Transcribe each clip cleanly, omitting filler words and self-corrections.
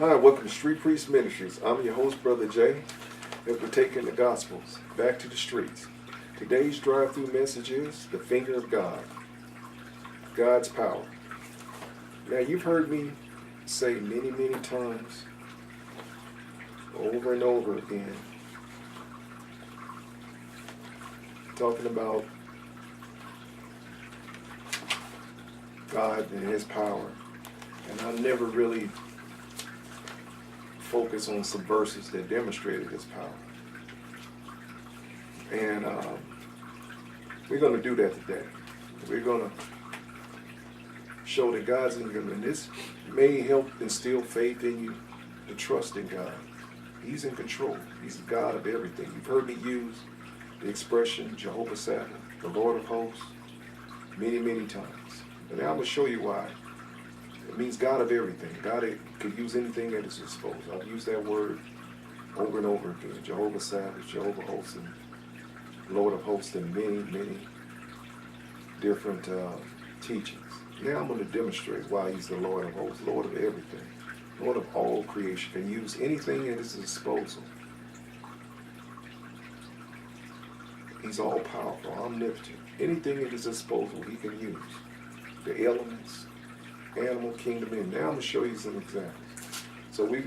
Hi, welcome to Street Priest Ministries. I'm your host, Brother Jay, and we're taking the Gospels back to the streets. Today's drive-through message is the finger of God, God's power. Now, you've heard me say many, many times, over and over again, talking about God and His power. And I never really focus on some verses that demonstrated His power. And we're going to do that today. We're going to show that God's in control. And this may help instill faith in you to trust in God. He's in control. He's the God of everything. You've heard me use the expression Jehovah Sabbath, the Lord of hosts, many, many times. And now I'm going to show you why. It means God of everything. God could use anything at His disposal. I've used that word over and over again. Jehovah Sabbath, Jehovah Hosts, and Lord of Hosts in many, many different teachings. Now I'm going to demonstrate why He's the Lord of Hosts, Lord of everything, Lord of all creation, can use anything at His disposal. He's all powerful, omnipotent. Anything at His disposal He can use. The elements, animal kingdom, and now I'm going to show you some examples. So we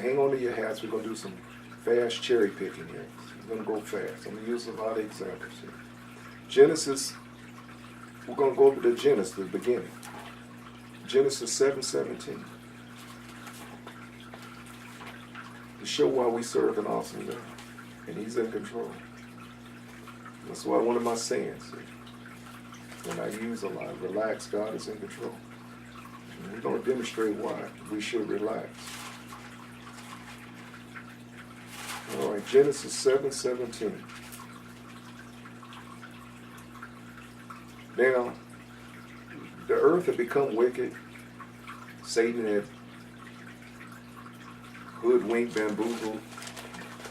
hang on to your hats. We're going to do some fast cherry picking here. We're going to go fast. I'm going to use a lot of examples here. Genesis, we're going to go over to Genesis, the beginning. Genesis 7:17. To show why we serve an awesome God. And He's in control. That's why one of my sayings, when I use a lot, relax, God is in control. And we're going to demonstrate why we should relax. All right, Genesis 7:17. Now, the earth had become wicked. Satan had hoodwinked, bamboozled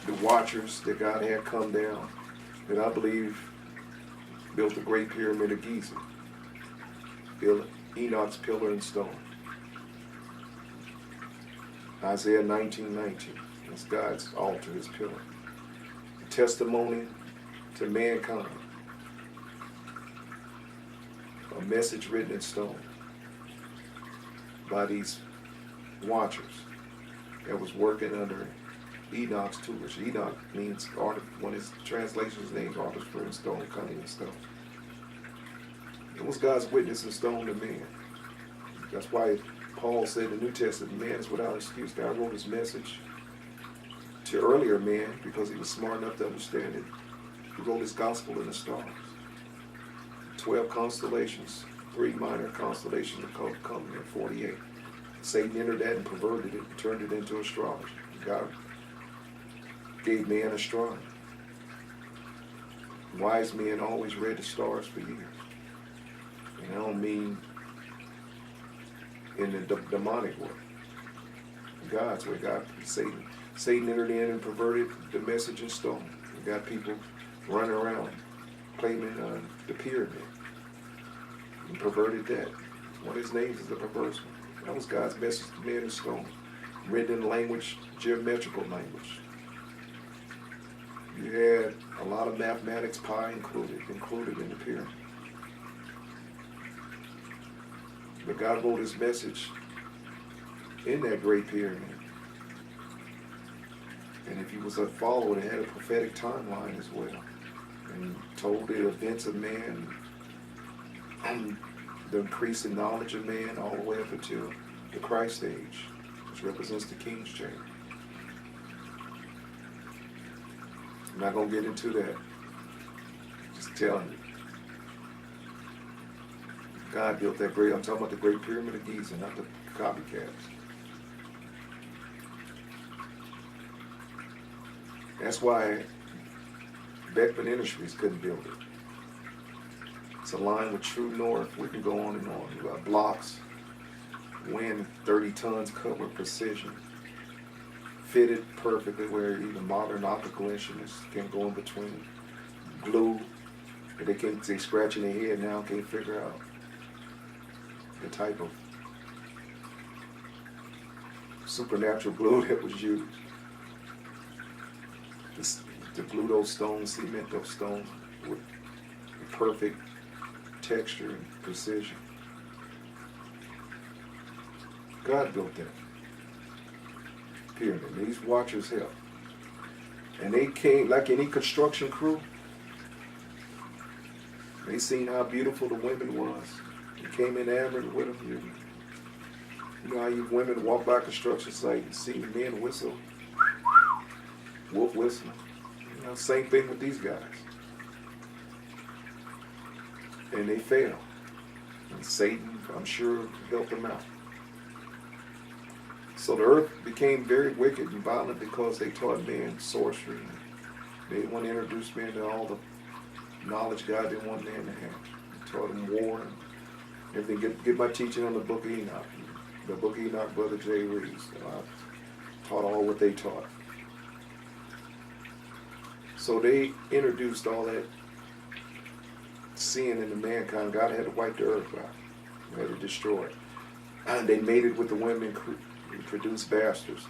the watchers that God had come down, that I believe built the Great Pyramid of Giza, built Enoch's pillar and stone. Isaiah 19:19. That's God's altar, His pillar. A testimony to mankind. A message written in stone by these watchers that was working under Enoch's tutelage. Enoch means, one of his translations named artistry in stone, cunning in stone. It was God's witness in stone to man. That's why Paul said in the New Testament, man is without excuse. God wrote His message to earlier men because He was smart enough to understand it. He wrote His gospel in the stars. 12 constellations, 3 minor constellations called coming in 48. Satan entered that and perverted it, and turned it into astrology. God gave man astronomy. Wise men always read the stars for years. And I don't mean in the demonic way. God's way. Satan entered in and perverted the message in stone. You got people running around claiming the pyramid. He perverted that. One of his names is the perverse one. That was God's message to man in stone. Written in language, geometrical language. You had a lot of mathematics, pi included in the pyramid. But God wrote His message in that great pyramid. And if you was a follower, it had a prophetic timeline as well. And told the events of man, the increase in knowledge of man all the way up until the Christ age, which represents the King's Chamber. I'm not going to get into that. Just telling you. God built that I'm talking about the Great Pyramid of Giza, not the copycats. That's why Beckman Industries couldn't build it. It's aligned with True North. We can go on and on. You got blocks, weighing 30 tons, cut with precision, fitted perfectly where even modern optical instruments can go in between. Glue, they scratching their head now, can't figure out the type of supernatural glue that was used to glue those stones, cement those stones with perfect texture and precision. God built that pyramid. These watchers helped. And they came, like any construction crew, they seen how beautiful the women was. They came enamored with them. You know how you women walk by a construction site and see the men whistle, wolf whistling. You know, same thing with these guys. And they failed. And Satan, I'm sure, helped them out. So the earth became very wicked and violent because they taught men sorcery. They didn't want to introduce men to all the knowledge God didn't want man to have. They taught them war and everything. Get my teaching on the book of Enoch. The book of Enoch, Brother Jay Reeves. I taught all what they taught. So they introduced all that sin into mankind. God had to wipe the earth out. He had to destroy it. And they made it with the women who produced bastards.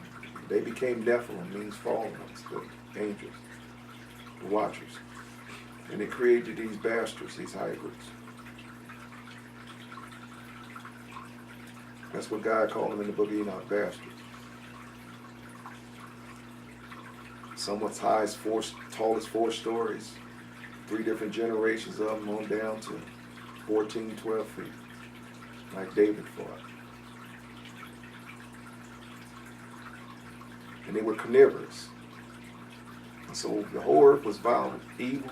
They became Nephilim, means fallen ones, the angels, the watchers. And they created these bastards, these hybrids. That's what God called them in the book of Enoch, bastards. Some as high as tall as 4 stories, 3 different generations of them on down to 14, 12 feet, like David fought. And they were carnivorous. And so the whole earth was violent, evil.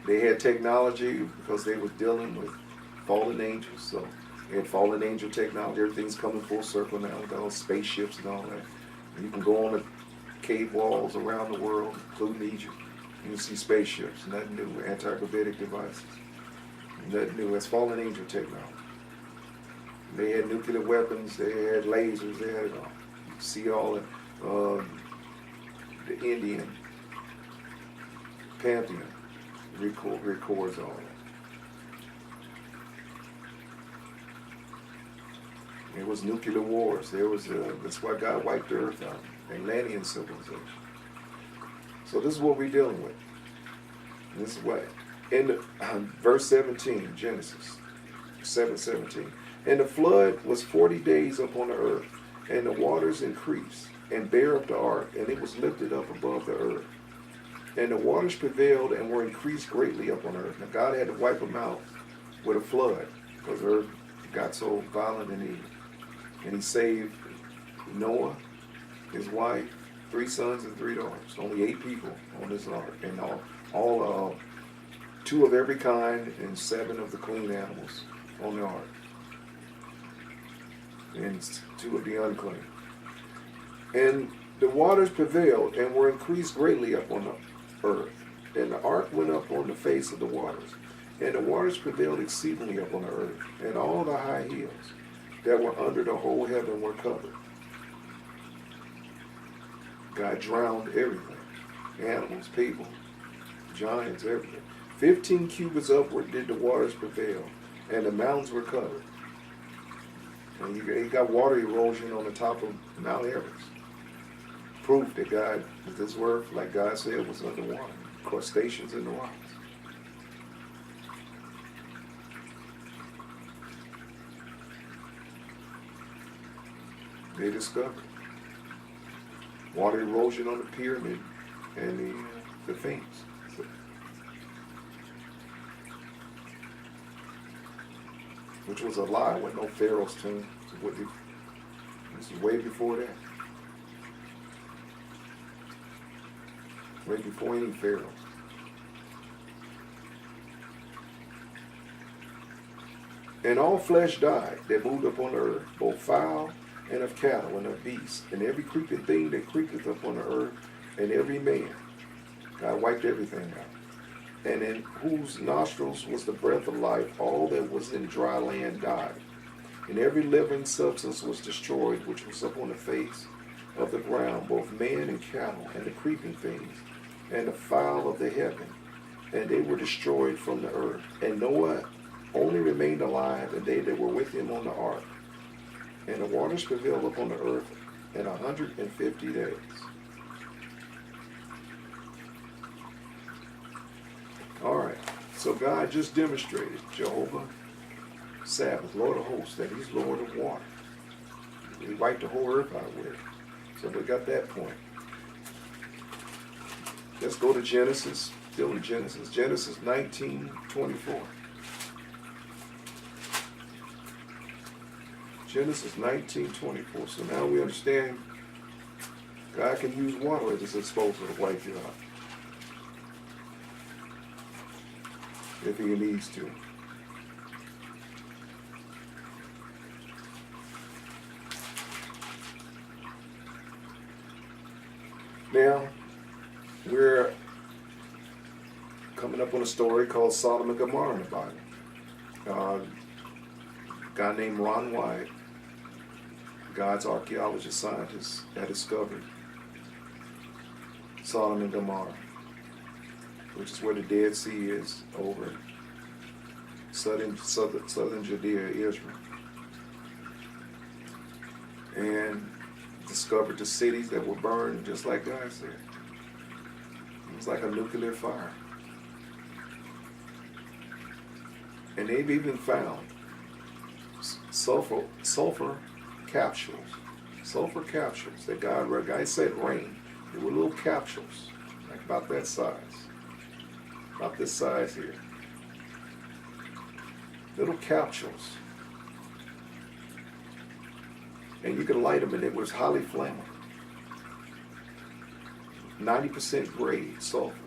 They had technology because they were dealing with fallen angels. So they had fallen angel technology. Everything's coming full circle now with all spaceships and all that. And you can go on the cave walls around the world, including Egypt. You can see spaceships, nothing new, anti-gravitic devices. Nothing new. That's fallen angel technology. They had nuclear weapons, they had lasers, they had it all. You see all the Indian pantheon records all that. There was nuclear wars. There was that's why God wiped the earth out. Atlantean civilization. So this is what we're dealing with. And this is what in verse 17, Genesis 7:17. And the flood was 40 days upon the earth, and the waters increased, and bare up the ark, and it was lifted up above the earth. And the waters prevailed and were increased greatly upon earth. Now God had to wipe them out with a flood, because the earth got so violent and evil. And he saved Noah, his wife, 3 sons and 3 daughters. Only 8 people on this ark, and all 2 of every kind and 7 of the clean animals on the ark, and 2 of the unclean. And the waters prevailed and were increased greatly upon the earth. And the ark went up on the face of the waters. And the waters prevailed exceedingly upon the earth. And all the high hills that were under the whole heaven were covered. God drowned everything. Animals, people, giants, everything. 15 cubits upward did the waters prevail, and the mountains were covered. And you got water erosion on the top of Mount Everest. Proof that God, that this earth, like God said, was underwater. Crustaceans in the rocks. They discovered water erosion on the pyramid and the Sphinx. Which was a lie with no Pharaoh's tomb. This is way before that. Way before any Pharaoh. And all flesh died that moved upon the earth, both fowl and of cattle and of beasts, and every creeping thing that creepeth upon the earth, and every man. God wiped everything out. And in whose nostrils was the breath of life, all that was in dry land died. And every living substance was destroyed, which was upon the face of the ground, both man and cattle, and the creeping things, and the fowl of the heaven. And they were destroyed from the earth. And Noah only remained alive, and they that were with him on the ark. And the waters prevailed upon the earth in 150 days. All right. So God just demonstrated, Jehovah Sabbath, Lord of hosts, that he's Lord of water. He wiped the whole earth out with it. So we got that point. Let's go to Genesis. Still in Genesis. Genesis 19:24. Genesis 19:24. So now we understand God can use water at his disposal to wipe you out, if he needs to. Now, we're coming up on a story called Sodom and Gomorrah in the Bible. A guy named Ron Wyatt, God's archaeologist scientist, had discovered Sodom and Gomorrah, which is where the Dead Sea is over in southern Judea, Israel. And discovered the cities that were burned just like God said. It was like a nuclear fire. And they've even found sulfur capsules. Sulfur capsules that God said rain. They were little capsules, like about that size. About this size here. Little capsules. And you could light them and it was highly flammable. 90% grade sulfur.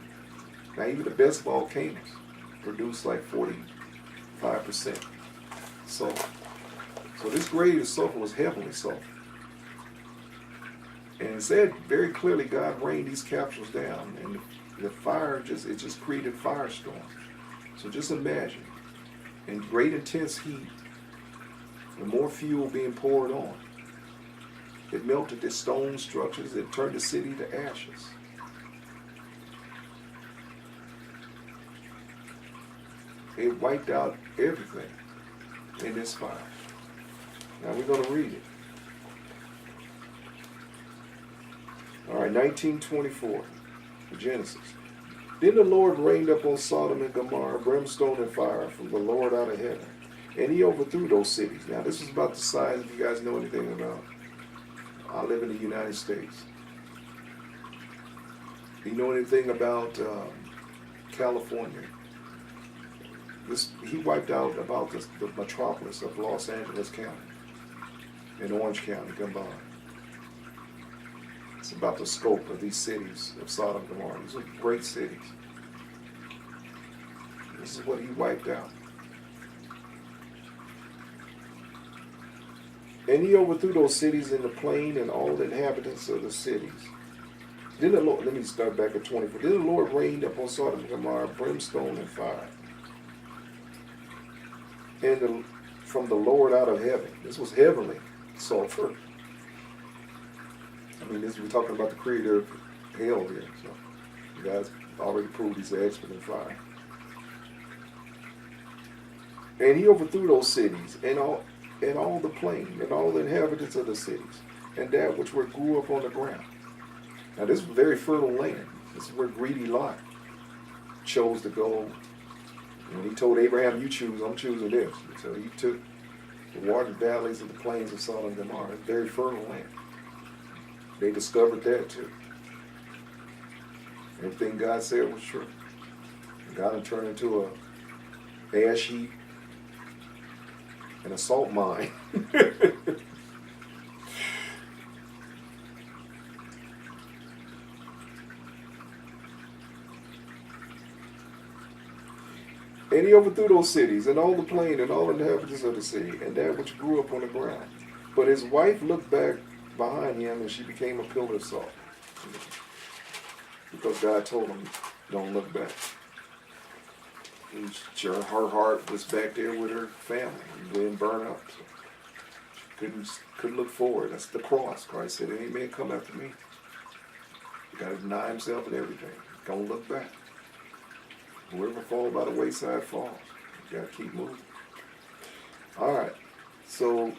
Now even the best volcanoes produce like 45% sulfur. So this grade of sulfur was heavenly sulfur. And it said very clearly God rained these capsules down and the fire just created firestorms. So just imagine, in great intense heat, with more fuel being poured on, it melted the stone structures. It turned the city to ashes. It wiped out everything in this fire. Now we're going to read it. All right, 1924, Genesis. Then the Lord rained upon Sodom and Gomorrah brimstone and fire from the Lord out of heaven, and he overthrew those cities. Now this is about the size, if you guys know anything about. I live in the United States. You know anything about California? He wiped out about the metropolis of Los Angeles County and Orange County combined. It's about the scope of these cities of Sodom and Gomorrah. These are great cities. This is what he wiped out. And he overthrew those cities in the plain and all the inhabitants of the cities. Then the Lord, let me start back at 24. Then the Lord rained upon Sodom and Gomorrah brimstone and fire. And from the Lord out of heaven. This was heavenly sulfur. I mean, we're talking about the creator of hell here. So you guys already proved he's an expert in fire. And he overthrew those cities and all the plain, and all the inhabitants of the cities, and that which grew up on the ground. Now this was very fertile land. This is where greedy Lot chose to go. And he told Abraham, you choose, I'm choosing this. So he took the watered valleys of the plains of Sodom and Gomorrah. It's very fertile land. They discovered that too. Everything God said was true. God had turned into a ash heap and a salt mine. And he overthrew those cities, and all the plain, and all the inhabitants of the city, and that which grew up on the ground. But his wife looked back behind him, and she became a pillar of salt. Because God told him, don't look back. And her heart was back there with her family, and didn't burn up. So she couldn't look forward. That's the cross. Christ said, any man come after me. You got to deny himself and everything. Don't look back. Whoever falls by the wayside falls. You got to keep moving. All right. So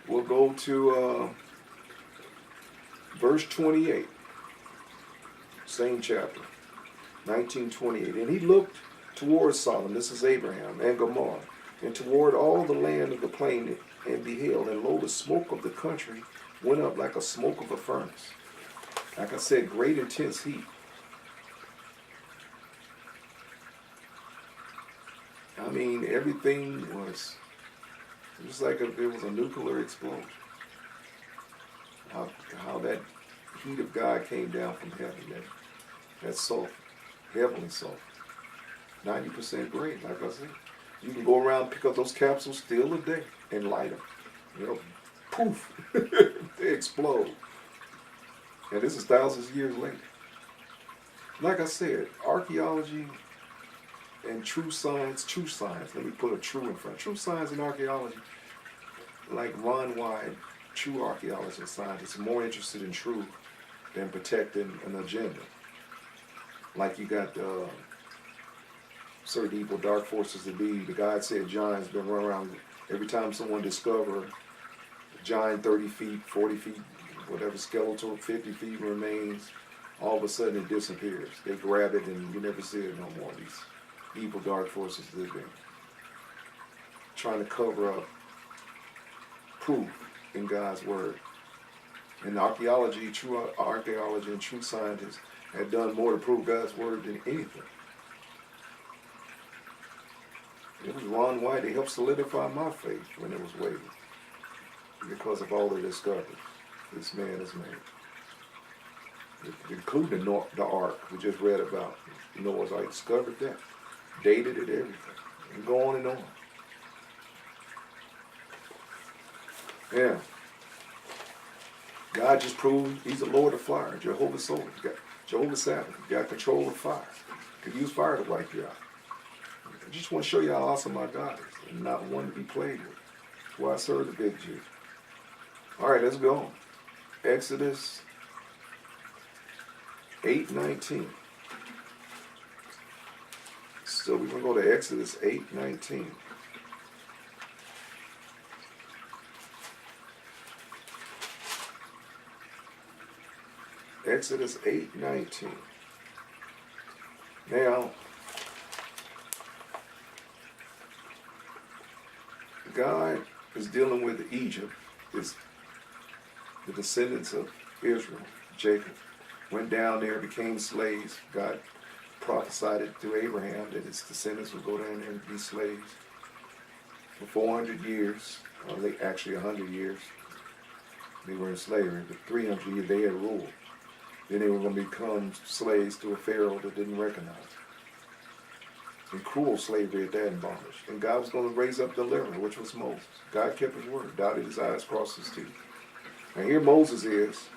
We'll go to verse 28, same chapter, 1928. And he looked toward Sodom, this is Abraham, and Gomorrah, and toward all the land of the plain, and beheld, and lo, the smoke of the country went up like a smoke of a furnace. Like I said, great intense heat. I mean, everything was just like if there was a nuclear explosion. How that heat of God came down from heaven, that sulfur, heavenly sulfur. 90% grade, like I said. You can go around, pick up those capsules still today and light them. You know, poof, they explode. And this is thousands of years later. Like I said, archaeology and true science, let me put a true in front. True science and archaeology, like Ron Wyde, true archaeologists and scientists are more interested in truth than protecting an agenda. Like you got certain evil dark forces to be. The guy said giants been running around. Every time someone discover a giant 30 feet, 40 feet, whatever skeletal, 50 feet remains, all of a sudden it disappears. They grab it and you never see it no more. These evil dark forces live in, trying to cover up proof in God's word. And archaeology, true archaeology and true scientists have done more to prove God's word than anything. It was Ron White that helped solidify my faith when it was wavering, because of all the discoveries this man has made, including the ark we just read about. Noah's Ark discovered that, dated it, everything, and go on and on. Yeah. God just proved he's the Lord of fire, Jehovah Soul, Jehovah Sabbath. He got control of fire. He could use fire to wipe you out. I just want to show you how awesome my God is, and not one to be played with. That's why I serve the big G. All right, let's go. Exodus 8:19. So we're going to go to Exodus 8:19. Exodus 8:19. Now, God is dealing with Egypt. It's the descendants of Israel, Jacob, went down there, became slaves. God prophesied it through Abraham that his descendants would go down there and be slaves for 400 years, or actually 100 years. They were in slavery, but 300 years they had ruled. Then they were going to become slaves to a Pharaoh that didn't recognize them. And cruel slavery at that in bondage. And God was going to raise up the deliverer, which was Moses. God kept his word, dotted his I's, crossed his T's. And here Moses is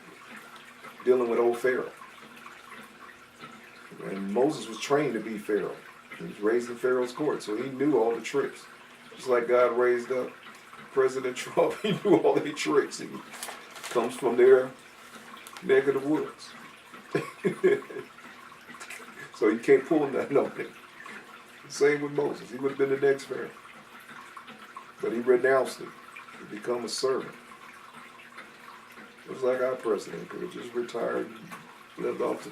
dealing with old Pharaoh. And Moses was trained to be Pharaoh. He was raised in Pharaoh's court, so he knew all the tricks. Just like God raised up President Trump, he knew all the tricks. He comes from their neck of the woods. So you can't pull nothing on him. Same with Moses. He would have been the next Pharaoh. But he renounced it to become a servant. It was like our president could have just retired and lived off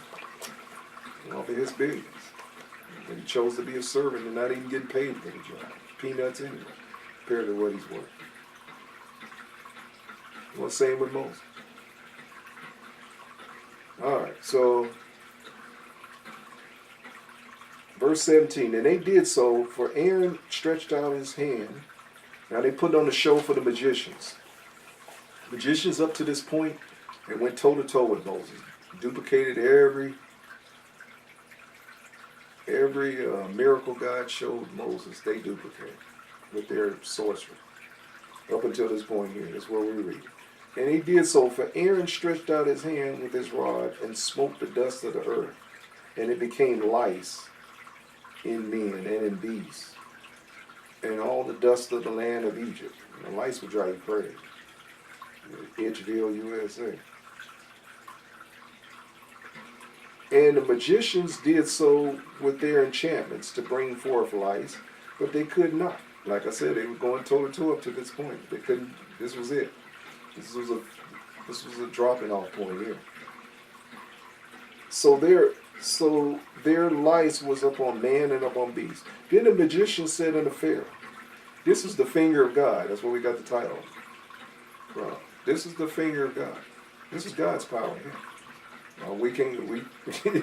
of his billions. But he chose to be a servant and not even getting paid for the job. Peanuts anyway, compared to what he's worth. Well, same with Moses. All right, so verse 17, and they did so, for Aaron stretched out his hand. Now they put on the show for the magicians. Magicians up to this point, they went toe-to-toe with Moses. Duplicated every miracle God showed Moses, they duplicated with their sorcery. Up until this point here, that's where we read. And he did so, for Aaron stretched out his hand with his rod and smote the dust of the earth, and it became lice in men and in beasts, and all the dust of the land of Egypt. And the lice would drive you crazy. Itchville, USA. And the magicians did so with their enchantments to bring forth lice, but they could not. Like I said, they were going toe-to-toe up to this point. They couldn't, this was it. This was a dropping off point here. So their lights was up on man and up on beast. Then the magician said unto Pharaoh, this is the finger of God. That's what we got the title from. This is the finger of God. This is God's power here.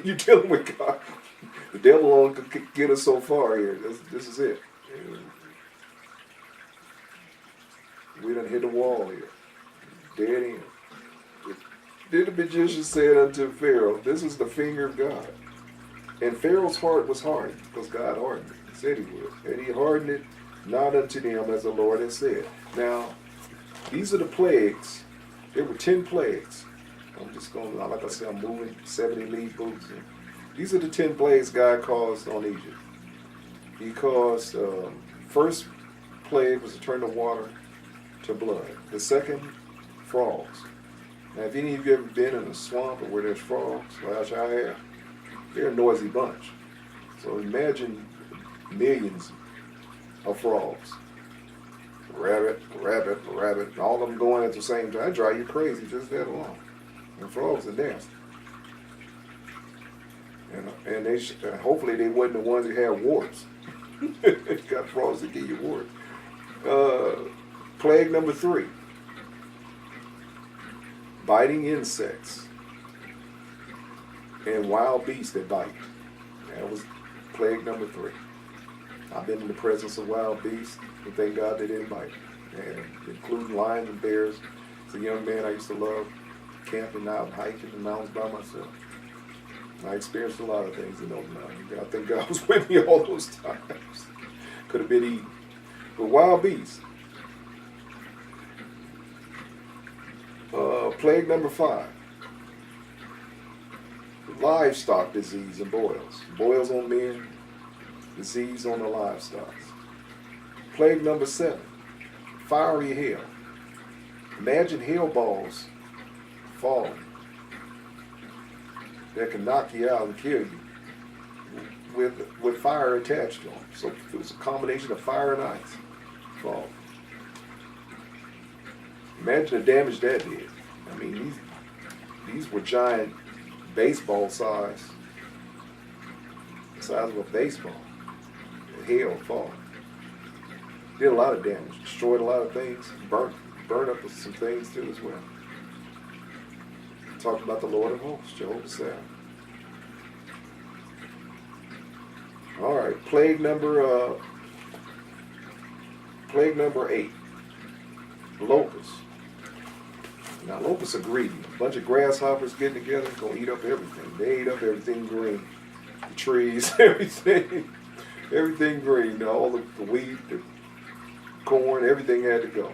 You're dealing with God. The devil only could get us so far here. This is it. We done hit the wall here. Dead end. Then the magician said unto Pharaoh, this is the finger of God. And Pharaoh's heart was hardened, because God hardened it. He said he would. And he hardened it not unto them as the Lord had said. Now, these are the plagues. There were 10 plagues. I'm just going to, like I said, I'm moving 70 lead boots. These are the 10 plagues God caused on Egypt. He caused, first plague was to turn the water to blood. The second, frogs. Now, if any of you ever been in a swamp or where there's frogs, like I have, they're a noisy bunch. So imagine millions of frogs. Rabbit, rabbit, rabbit, and all of them going at the same time. That drive you crazy just that alone. And frogs are nasty. And they hopefully they wasn't the ones that had warts. Got frogs that give you warts. Plague number 3. Biting insects and wild beasts that bite. That was plague number 3. I've been in the presence of wild beasts, and thank God they didn't bite. And including lions and bears. As a young man, I used to love camping out and hiking the mountains by myself. I experienced a lot of things in those mountains. I think God was with me all those times. Could have been eaten. But wild beasts. Plague number 5. Livestock disease and boils. Boils on men, disease on the livestock. Plague number 7. Fiery hail. Imagine hail balls falling that can knock you out and kill you with fire attached to them. So it was a combination of fire and ice fall. Imagine the damage that did. I mean, these were giant baseball size of a baseball. Hail fall. Did a lot of damage. Destroyed a lot of things. Burnt up some things too as well. Talked about the Lord of hosts, Jehovah Sabbath. All right, plague number 8. Locusts. Now locusts are greedy. A bunch of grasshoppers getting together, gonna eat up everything. They ate up everything green. The trees, everything green. All the wheat, the corn, everything had to go.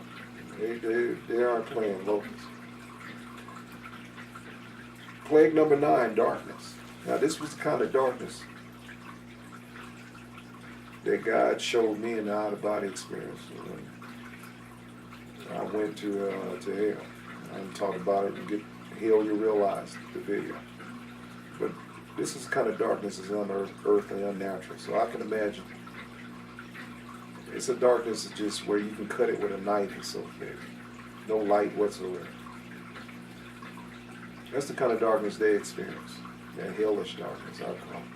They aren't playing, locusts. Plague number 9, darkness. Now this was the kind of darkness that God showed me in the out-of-body experience. I went to hell. I didn't talk about it and get hell, you realize the video. But this is the kind of darkness that's unearthly, unnatural. So I can imagine. It's a darkness that's just where you can cut it with a knife and so thick. No light whatsoever. That's the kind of darkness they experience. That hellish darkness, I call it.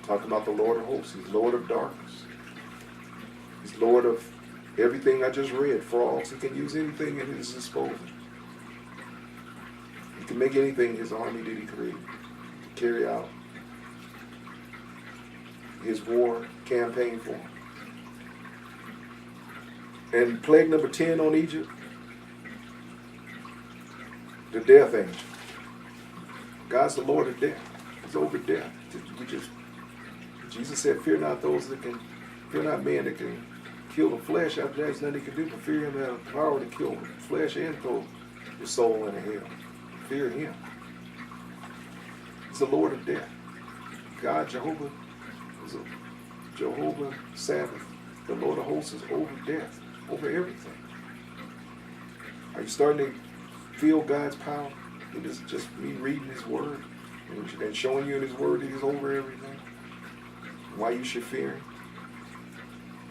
Talking about the Lord of hosts. He's Lord of darkness. He's Lord of everything I just read. Frogs. He can use anything at his disposal. He can make anything his army that he created to carry out his war campaign for him. And plague number 10 on Egypt, the death angel. God's the Lord of death. He's over death. Jesus said, fear not men that can kill the flesh. After that, there's nothing he can do, but fear him that has the power to kill the flesh and throw your soul into hell. Fear him. He's the Lord of death. God, Jehovah, is a Jehovah Sabbath. The Lord of hosts is over death, over everything. Are you starting to feel God's power? It is just me reading his word and showing you in his word that he's over everything. Why you should fear him.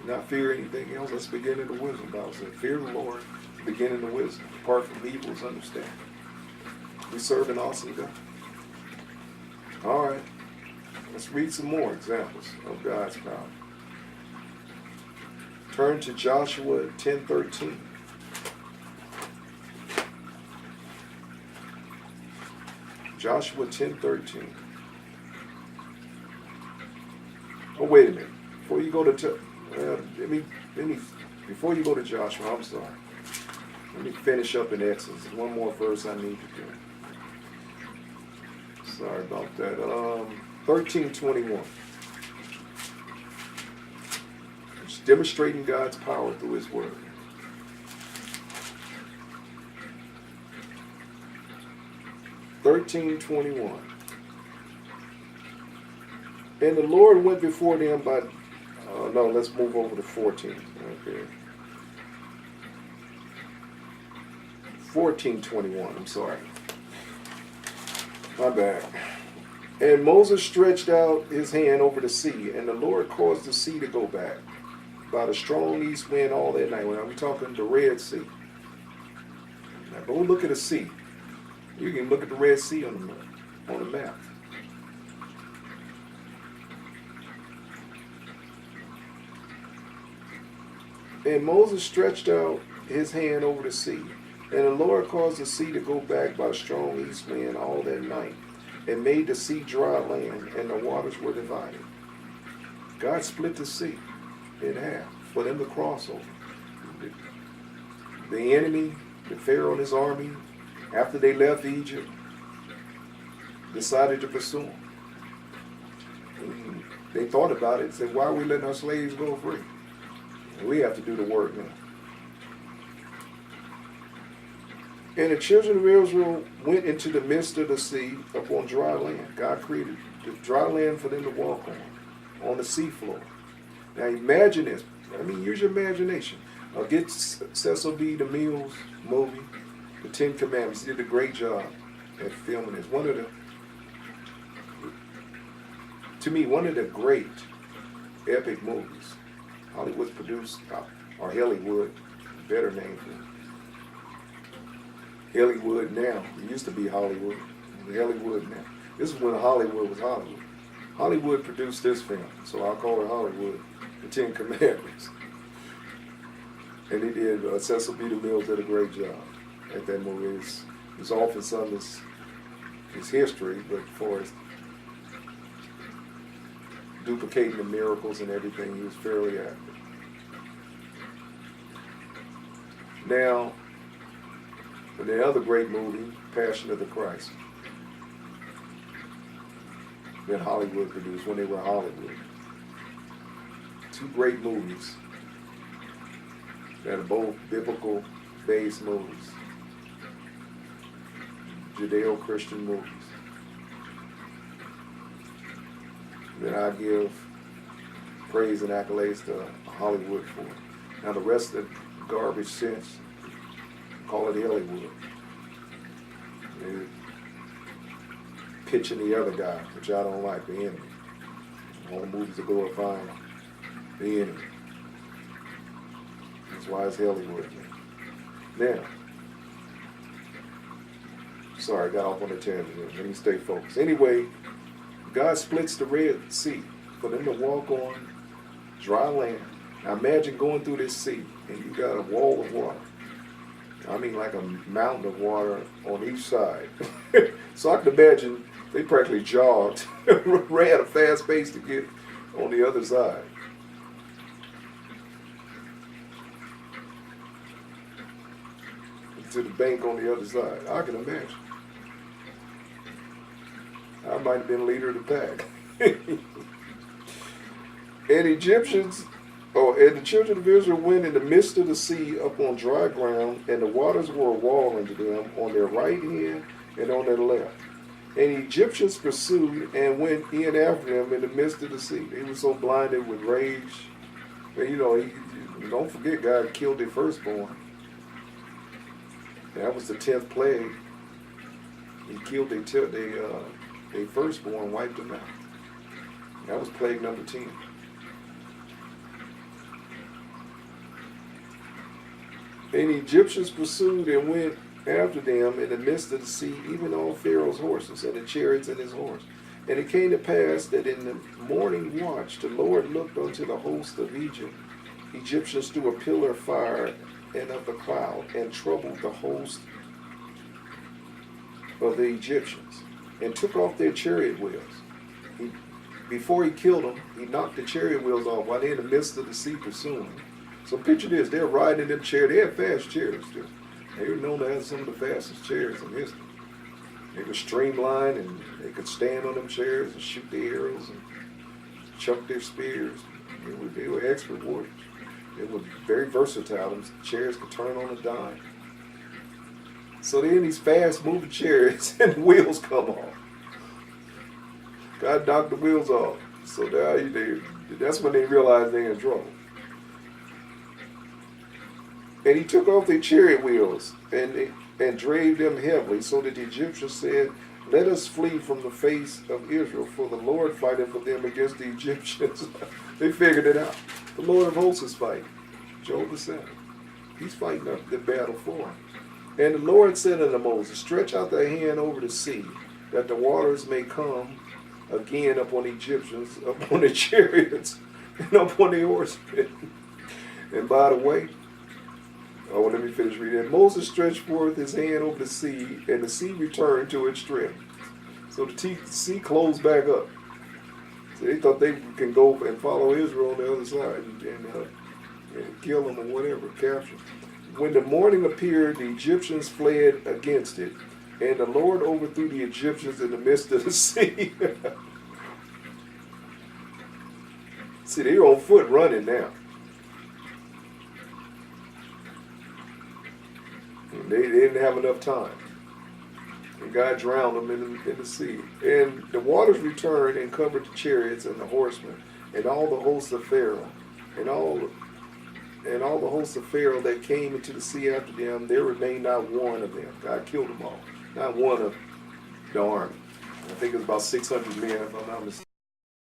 not fear anything else. That's the beginning of wisdom. The Bible said, fear the Lord, beginning of wisdom. Apart from evil is understanding. We serve an awesome God. All right. Let's read some more examples of God's power. Turn to Joshua 10:13. Joshua 10:13. Oh, wait a minute. Before you go to before you go to Joshua, I'm sorry. Let me finish up in Exodus. There's one more verse I need to do. Sorry about that. 13:21. It's demonstrating God's power through His Word. (13:21). And the Lord went before them by. No, let's move over to 14. Okay. 14:21. I'm sorry. My bad. And Moses stretched out his hand over the sea, and the Lord caused the sea to go back by the strong east wind all that night. When I'm talking the Red Sea. Now go look at the sea. You can look at the Red Sea on the map. And Moses stretched out his hand over the sea, and the Lord caused the sea to go back by a strong east wind all that night, and made the sea dry land, and the waters were divided. God split the sea in half for them to cross over. The enemy, the Pharaoh and his army, after they left Egypt, decided to pursue them. And they thought about it and said, why are we letting our slaves go free? And we have to do the work now. And the children of Israel went into the midst of the sea upon dry land. God created the dry land for them to walk on the seafloor. Now imagine this. Use your imagination. Get Cecil B. DeMille's movie, The Ten Commandments. He did a great job at filming this. One of the great epic movies Hollywood's produced, or Hollywood, better name for it. Hollywood now. It used to be Hollywood. Hollywood now. This is when Hollywood was Hollywood. Hollywood produced this film, so I'll call it Hollywood, The Ten Commandments. And he did, Cecil B. DeMille did a great job at that movie. It's often some of his history, but for his duplicating the miracles and everything, he was fairly accurate. Now, the other great movie, Passion of the Christ, that Hollywood produced when they were Hollywood. Two great movies that are both biblical-based movies, Judeo-Christian movies, that I give praise and accolades to Hollywood for. Now the rest of the garbage sense, call it Hollywood. They're pitching the other guy, which I don't like, the enemy. All the movies are glorifying the enemy. That's why it's Hollywood. Now, sorry, I got off on a tangent here. Let me stay focused. Anyway, God splits the Red Sea for them to walk on dry land. Now imagine going through this sea and you got a wall of water. Like a mountain of water on each side. So I can imagine they practically jogged, ran at a fast pace to get on the other side. To the bank on the other side. I can imagine. I might have been leader of the pack. And the children of Israel went in the midst of the sea up on dry ground, and the waters were a wall unto them on their right hand and on their left. And the Egyptians pursued and went in after them in the midst of the sea. They were so blinded with rage. But don't forget, God killed their firstborn. That was the 10th plague. He killed their firstborn, wiped them out. That was plague number 10. And the Egyptians pursued and went after them in the midst of the sea, even all Pharaoh's horses and the chariots and his horse. And it came to pass that in the morning watch the Lord looked unto the host of Egypt, Egyptians through a pillar of fire and of the cloud, and troubled the host of the Egyptians, and took off their chariot wheels. Before he killed them, he knocked the chariot wheels off while they're in the midst of the sea pursuing them. So picture this, they're riding in them chariot. They had fast chariots too. They were known to have some of the fastest chariots in history. They could streamline and they could stand on them chariots and shoot their arrows and chuck their spears. They were expert warriors. They were very versatile. Them chariots could turn on a dime. So they're in these fast moving chariots and the wheels come off. God knocked the wheels off. So that's when they realized they're in trouble. And he took off their chariot wheels and drave them heavily, so that the Egyptians said, let us flee from the face of Israel, for the Lord fighteth for them against the Egyptians. They figured it out. The Lord of hosts is fighting. Jehovah said, he's fighting up the battle for him. And the Lord said unto Moses, stretch out thy hand over the sea, that the waters may come again upon the Egyptians, upon the chariots, and upon the horsemen. And by the way, let me finish reading. And Moses stretched forth his hand over the sea, and the sea returned to its strength. So the sea closed back up. So they thought they can go and follow Israel on the other side and kill them or whatever, capture them. When the morning appeared, the Egyptians fled against it, and the Lord overthrew the Egyptians in the midst of the sea. See, they're on foot running now. They didn't have enough time. And God drowned them in the sea. And the waters returned and covered the chariots and the horsemen and all the hosts of Pharaoh. And all the hosts of Pharaoh that came into the sea after them, there remained not one of them. God killed them all. Not one of the army. I think it was about 600 men, if I'm not mistaken.